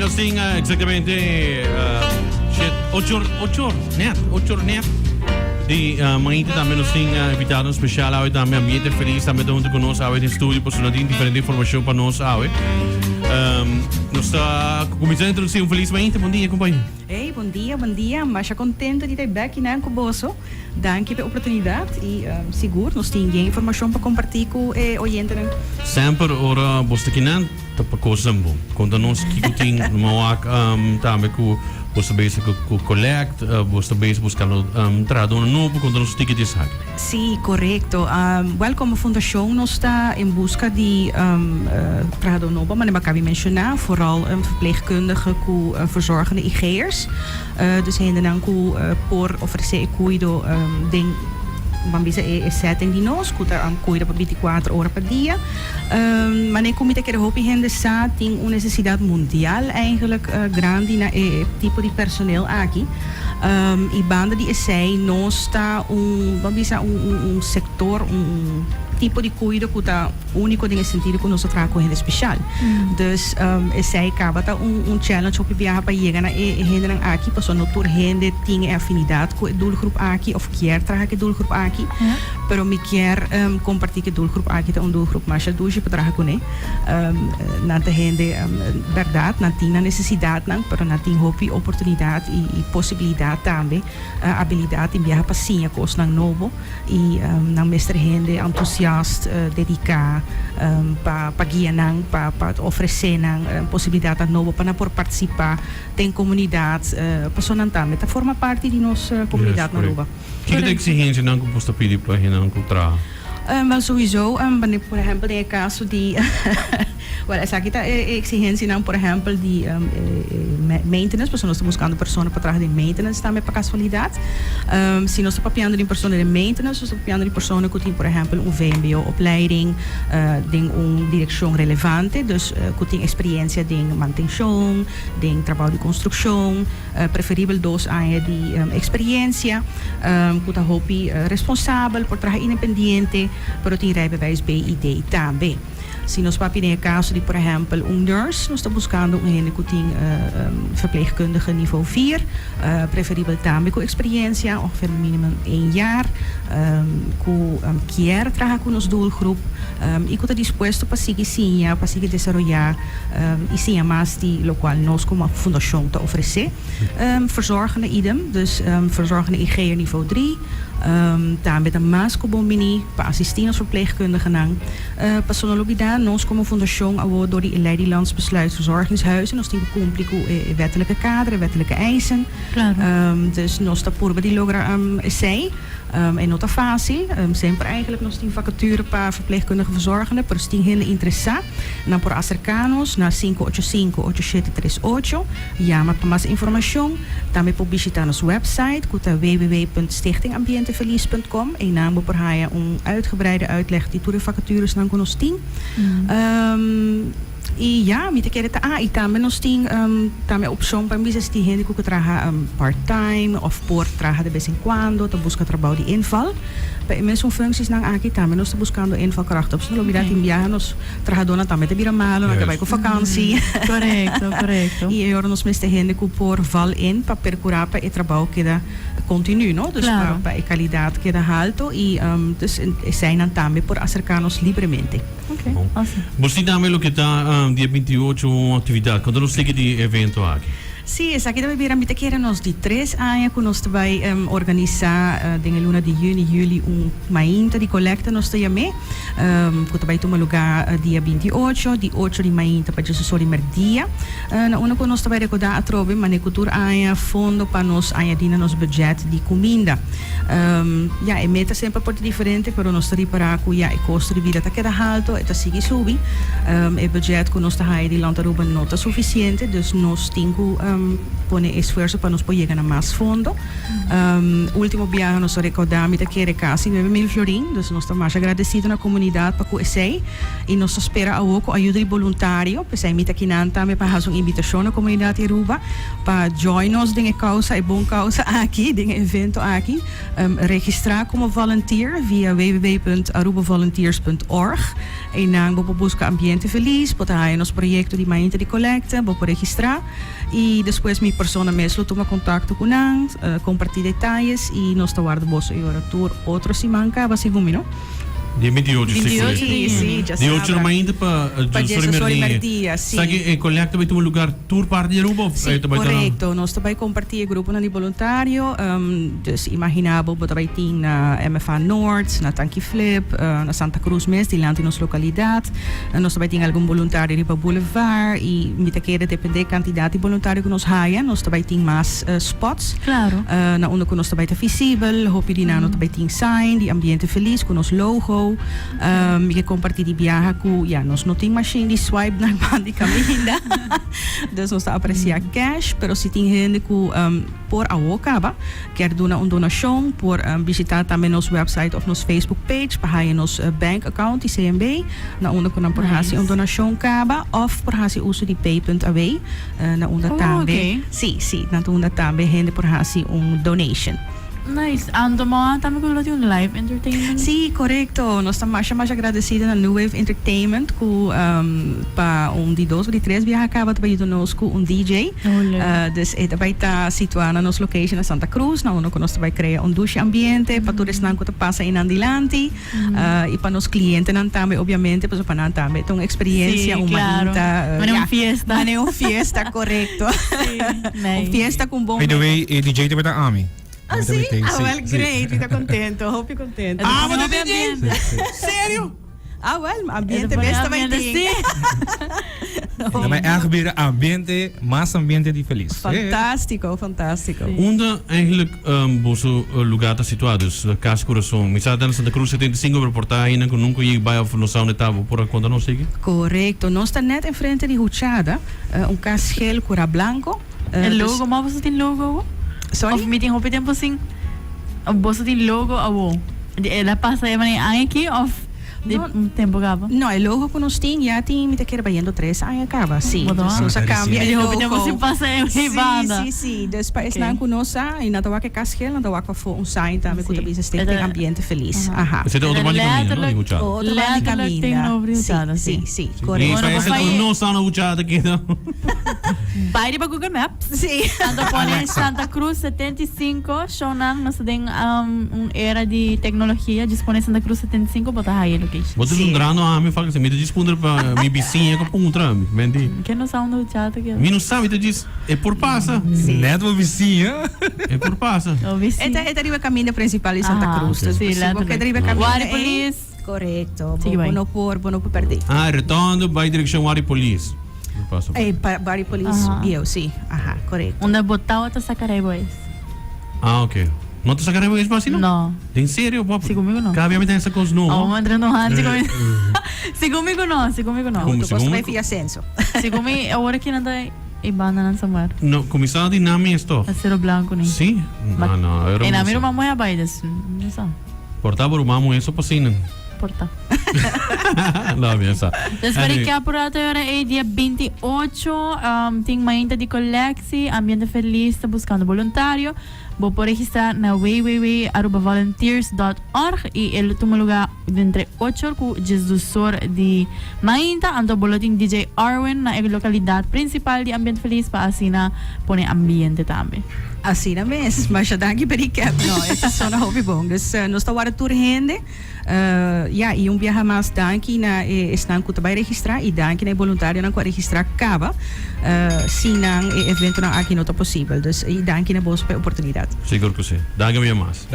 nos ting exactamente 8 net. Die mañana también nos ting invitado especial hoy también ambiente feliz también junto con nosotros hoy en estudio pues nos ting diferente información para nosotros hoy. Nos está começando a introduzir feliz mañana. Bom dia, companheiro. Hey, bom dia. Mas contente de estar aqui na Cuboso. Dank pela oportunidade e seguro nós temos informação para compartilhar com o oyente. Sempre ora bosta kinan tapa kosambo. Quando nós que tem uma também com bosta base com collect, bosta base buscando traduzir novo quando nós ticket is hack. Sim, correto. Como fundação nós está em busca de traduzir novo, mas não cabe mencionar, vooral verpleegkundigen com verzorgende IG'ers. Dus hen dan ku por ofrecer cuido ding bambisa e setting di nos kuta cuida por 24 horas per dia. Maar nee comité que hoop hen de sa ting una necesidad mundial eigenlijk grande na tipo de personeel aqui. E banda de essay nos está bambisa sector tipo de cuido que está único nesse sentido que nós trabalhamos com gente especial. Dus esse acaba tá challenge op viajar para chegar na gente aqui, pessoa não tur gente tem afinidade com o doelgroep aqui of quer trabalhar com o doelgroep aqui, pero me quer compartilhar com o doelgroep aqui tá doelgroep mais adulto para trabalhar com ele. Na gente verdade, na tem necessidade não, pero na tem hope, oportunidade e possibilidade também, habilidade em viajar para sim, coisa não novo e na mestre gente entusiasta dedicar para guiar para oferecer possibilidade nova para por participar tem comunidade pessoas também tá forma parte de nossa comunidade nova. Que exigência não que posta pedir para gente não contra? Mas sowieso, por exemplo, no caso de essa aqui tá exigência não, por exemplo, de maintenance, porque nós estamos buscando pessoas para trabalhar em maintenance também para casualidade. Se nós estamos papiando em pessoas de maintenance, nós estamos papiando em pessoas que têm, por exemplo, VMBO-opleiding, tem direção relevante, dus que têm experiência de manutenção, de trabalho de construção, preferível 2 anos de experiência, que está responsável por trabalhar independente, pero tem rijbewijs B e D também. Se nós papinemos no caso de, por exemplo, nurse, nós estamos buscando gente que tem verpleegkundige niveau 4, preferível também com experiência, ongeveer minimum 1 jaar, que quer trabalhar com nosso doelgroep e que está disposto para seguir sim, para seguir desarrollar e sim, mais de lo qual nós como fundação está oferecer. Verzorgende idem, dus verzorgende IG'er niveau 3, também da mais como mini para assistir als verpleegkundigen personalidade. Ons como fundação wordt door die Nederlands verzorgingshuizen. Ons team cumpre com wettelijke kaderen, wettelijke eisen. Dus nós está por die logra essay. En nota fácil, sempre eigenlijk nós team vacature para verpleegkundige verzorgenden, pero se tem gente interessada, na por acercarnos na 585-8738. Llama para mais informação. Também pode visitar nosso website, que é www.stichtingambientefeliz.com. En naam por haya uitgebreide uitleg die de vacatures dan con ons team. E ja, met keer e também nós tem também opção para mim se tem gente que trabalha part-time of por trabalha de vez em quando, tá busca trabalho de inval. Para imensos funções não aqui também nós estamos buscando invalkracht op zo'n lobby in viajar nos trabajadores também de vira malo, na vai com vakantie. Correcto. E agora nós mesmo gente que por val in para percurar para o trabalho que dá continu, no? Dus para a qualidade que dá alto e dus zijn também por acercarnos livremente. Okay. Awesome. Você também o que está dia 28 uma atividade, quando nós temos de evento aqui. Sim, essa aqui também vira queren nós de 3 anos que nós vai organizar de luna de junho, julho mainta de coleta nós também que vai tomar lugar dia 28 de 8 de mainta para Jesus Solimer dia na una que nós vai recordar a trove mas cultura aia fundo para nós aia dina nos budget de comida ja e meta sempre pode diferente pero nós reparar que ja e custo de vida tá queda alto e tá sigue subir e budget que nós tá aí de lantaruba não tá suficiente dus nós tingo pone esfuerzo para nos poder llegar a más fondo. Último viaje nos recordamos que era casi 9.000 florin, dus nós estamos mais agradecidos na comunidade para conhecer e nós espera a pouco ajuda de voluntário, para sair aqui na também para fazer uma invitação na comunidade Aruba para join nos em causa e bom causa aqui, em evento aqui, registrar como volunteer via www.arubavolunteers.org e dan vou buscar ambiente feliz, para nos projeto de mainte de collecte, vou registrar e depois minha persona mesmo toma contato com nós, compartilhar detalhes e nós guardamos o tour outro semana acaba segundo, não? Dia 28, Sim, já Dia 8 na ainda para Solidaridade, sim. Sabe, collecta vai ter um lugar tour para de Aruba? Sim, correto. Nós também compartilhamos grupo de voluntário, dus imaginável, que vai ter na MFA Norte, na Tanque Flip, na Santa Cruz mesmo, de lá em nossa localidade. Nós também temos algum voluntário para Boulevard e muita queira depender da quantidade de voluntário que nós haya, nós também temos mais spots. Claro. Na onde que nós também está visível, hoop je nós também temos sign, de ambiente feliz, com nosso logo. Que compartilhar viaja com, nós não temos machine de swipe na banda caminha, dus nós apreciar cash, pero se tem gente que por a acaba, quer dar uma donação, por visitar também nosso website ou nosso Facebook page, para ir nosso bank account, ICMB, na onde que não por uma donação acaba, ou por uso de pay.away, na onde também, sim, na onde também gente por donation. Nice. Ando mo também com o live entertainment. Sim, correto. Nós estamos mais agradecidos na New Wave Entertainment com para de 2 ou de 3 viajes acaba de ir conosco DJ. Dus vai estar situado na nossa location na Santa Cruz, na onde nós vai criar douche ambiente para todos não que passa in andilante e para nos clientes não também obviamente para nós também uma experiência claro. Uma fiesta. Uma fiesta, correto. Uma fiesta com bom. By the way, DJ também tá Ami. Ah, sim? Well, great. Fica contento. Hope you're contento. Mas é DJ? Sério? Well, ambiente best também tem. Mas é ambiente, mais ambiente de feliz. Fantástico. Onde eigenlijk boso lugar está situado? Casa Coração. Me sabe, na Santa Cruz 75 reportagem, que nunca ia para a noção de tava por conta não sigue? Correto. Nós está net em frente de Huchada, castel cura blanco. El logo, mas você tem logo? Sorry? Of meeting hope tempo sing. Você tem logo awo. Ela passa aí aqui of tempo acaba. Não, o logo que nós temos já tem muita queira baiando 3 anos acaba. Sim, nós cambia o logo. Tempo se passa em banda. Sim. Depois não conosco e na tua que casquel, na tua que for sign também que também se tem ambiente feliz. Aha. Você tem outro bando de caminho, não? Digo outro bando de caminho. Sim. Correto. E parece que não está na Uchada aqui, não? Vai para Google Maps. Sim. Ando pone Santa Cruz 75, shownan nós tem era de tecnologia, dispone Santa Cruz 75 botar aí location. Você não grano a mim fala que me diz para minha vizinha com puntra, vendi. Que não sabe no chat aqui. Me não sabe, te diz é por passa. Neto vizinha. É por passa. Esta é o caminho principal de Santa Cruz. Sim, lá também. Guarda-Police. Correto. Bom por perder. Retorno vai direção Guarda-Police. Bari Police, eu sim. Correto. Onde botar outra sacarei boys. Ok. Não te sacarei mais fácil? Não. Tem sério, papo? Se comigo não. Cabe a mim essa coisa não. Oh, entrando no hand, se comigo não. Você vai via senso. Se comigo, agora que não dá ibana não samar. Não, começar de nome esto. Acero branco nem. Sim? Não. E na minha mamãe abaides. Não sabe. Portar por mamo isso pasina. Porta. Não, bien sa. Espero que apurado agora é dia 28, tem mainta de colexi, ambiente feliz, está buscando voluntário. Vou por registrar na www.arubavolunteers.org e ele toma lugar entre 8 com Jesus de mainta, ando boletim DJ Arwen na localidade principal de ambiente feliz para assim pôr ambiente também. Assim mesmo, mas já dá aqui para recap, não, essa só na hobby bom. Dus nós está agora tour rende, e viaja mais daqui na estão que vai registrar e daqui na voluntário não pode registrar acaba, se não evento não aqui não está possível. Dus e daqui na boa oportunidade. Seguro que sim. Dá-me mais.